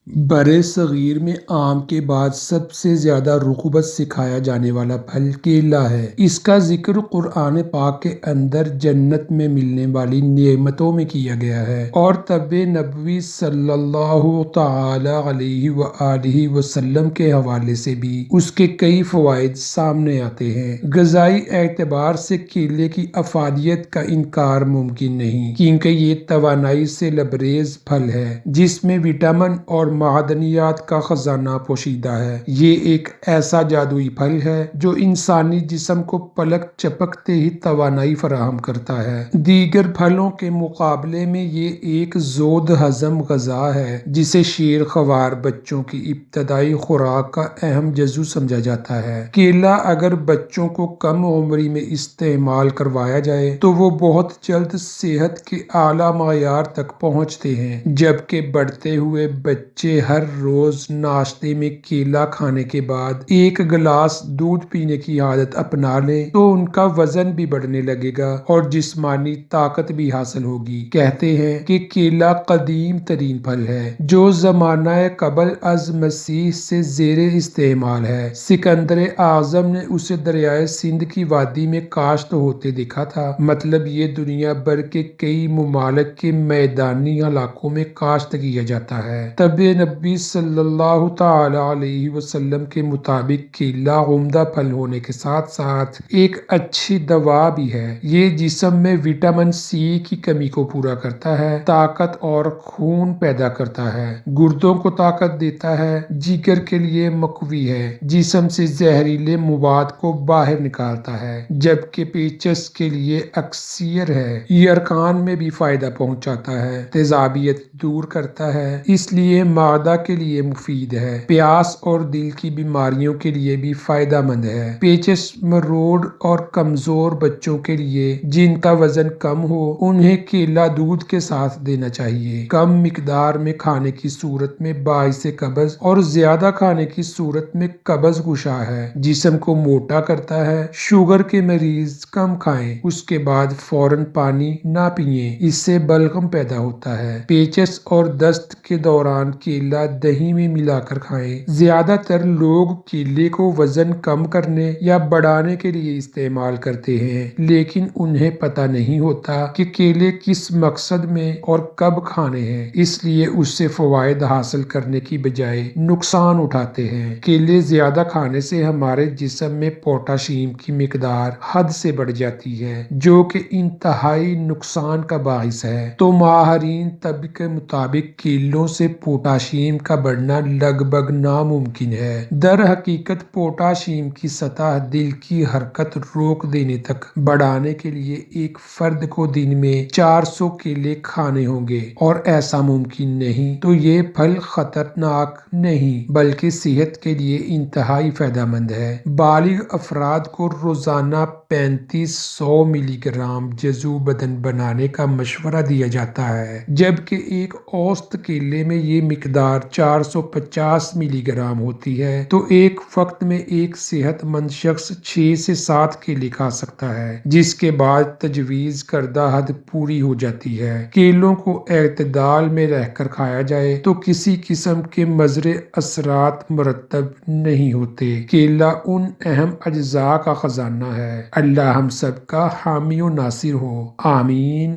برِ صغیر میں آم کے بعد سب سے زیادہ رغبت سے کھایا جانے والا پھل کیلا ہے۔ اس کا ذکر قرآن پاک کے اندر جنت میں ملنے والی نعمتوں میں کیا گیا ہے، اور طب نبوی صلی اللہ تعالی علیہ وآلہ وسلم کے حوالے سے بھی اس کے کئی فوائد سامنے آتے ہیں۔ غذائی اعتبار سے کیلے کی افادیت کا انکار ممکن نہیں، کیونکہ یہ توانائی سے لبریز پھل ہے جس میں وٹامن اور معدنیات کا خزانہ پوشیدہ ہے۔ یہ ایک ایسا جادوئی پھل ہے جو انسانی جسم کو پلک جھپکتے ہی توانائی فراہم کرتا ہے۔ دیگر پھلوں کے مقابلے میں یہ ایک زود ہضم غذا ہے جسے شیر خوار بچوں کی ابتدائی خوراک کا اہم جزو سمجھا جاتا ہے۔ کیلا اگر بچوں کو کم عمری میں استعمال کروایا جائے تو وہ بہت جلد صحت کے اعلیٰ معیار تک پہنچتے ہیں، جبکہ بڑھتے ہوئے بچے ہر روز ناشتے میں کیلا کھانے کے بعد ایک گلاس دودھ پینے کی عادت اپنا لیں تو ان کا وزن بھی بڑھنے لگے گا اور جسمانی طاقت بھی حاصل ہوگی۔ کہتے ہیں کہ کیلا قدیم ترین پھل ہے جو زمانہ قبل از مسیح سے زیر استعمال ہے۔ سکندر اعظم نے اسے دریائے سندھ کی وادی میں کاشت ہوتے دیکھا تھا، مطلب یہ دنیا بھر کے کئی ممالک کے میدانی علاقوں میں کاشت کیا جاتا ہے۔ طب نبوی صلی اللہ تعالی علیہ وسلم کے مطابق کیلا عمدہ پھل ہونے کے ساتھ ساتھ ایک اچھی دوا بھی ہے۔ یہ جسم میں وٹامن سی کی کمی کو پورا کرتا ہے، طاقت اور خون پیدا کرتا ہے، گردوں کو طاقت دیتا ہے، جگر کے لیے مقوی ہے، جسم سے زہریلے مواد کو باہر نکالتا ہے، جبکہ پیچس کے لیے اکسیر ہے، یہ ارکان میں بھی فائدہ پہنچاتا ہے، تیزابیت دور کرتا ہے، اس لیے معدہ کے لیے مفید ہے، پیاس اور دل کی بیماریوں کے لیے بھی فائدہ مند ہے۔ پیچس مروڑ اور کمزور بچوں کے لیے جن کا وزن کم ہو انہیں کیلا دودھ کے ساتھ دینا چاہیے۔ کم مقدار میں کھانے کی صورت میں باعث قبض اور زیادہ کھانے کی صورت میں قبض کشا ہے، جسم کو موٹا کرتا ہے۔ شوگر کے مریض کم کھائیں، اس کے بعد فوراً پانی نہ پئیں، اس سے بلغم پیدا ہوتا ہے۔ پیچس اور دست کے دوران کیلا دہی میں ملا کر کھائیں۔ زیادہ تر لوگ کیلے کو وزن کم کرنے یا بڑھانے کے لیے استعمال کرتے ہیں، لیکن انہیں پتہ نہیں ہوتا کہ کیلے کس مقصد میں اور کب کھانے ہیں، اس لیے اس سے فوائد حاصل کرنے کی بجائے نقصان اٹھاتے ہیں۔ کیلے زیادہ کھانے سے ہمارے جسم میں پوٹاشیم کی مقدار حد سے بڑھ جاتی ہے جو کہ انتہائی نقصان کا باعث ہے۔ تو ماہرین طب کے مطابق کیلوں سے پوٹاشیم کا بڑھنا لگ بھگ ناممکن ہے۔ در حقیقت پوٹاشیم کی سطح دل کی حرکت روک دینے تک بڑھانے کے لیے ایک فرد کو دن میں 400 کیلے کھانے ہوں گے، اور ایسا ممکن نہیں تو یہ پھل خطرناک نہیں بلکہ صحت کے لیے انتہائی فائدہ مند ہے۔ بالغ افراد کو روزانہ 3500 ملی گرام جزو بدن بنانے کا مشورہ دیا جاتا ہے، جبکہ ایک اوسط کیلے میں یہ مقدار 450 ملی گرام ہوتی ہے۔ تو ایک وقت میں ایک صحت مند شخص 6 سے 7 کیلے کھا سکتا ہے، جس کے بعد تجویز کردہ حد پوری ہو جاتی ہے۔ کیلوں کو اعتدال میں رہ کر کھایا جائے تو کسی قسم کے مضر اثرات مرتب نہیں ہوتے۔ کیلا ان اہم اجزاء کا خزانہ ہے۔ اللہ ہم سب کا حامی و ناصر ہو، آمین۔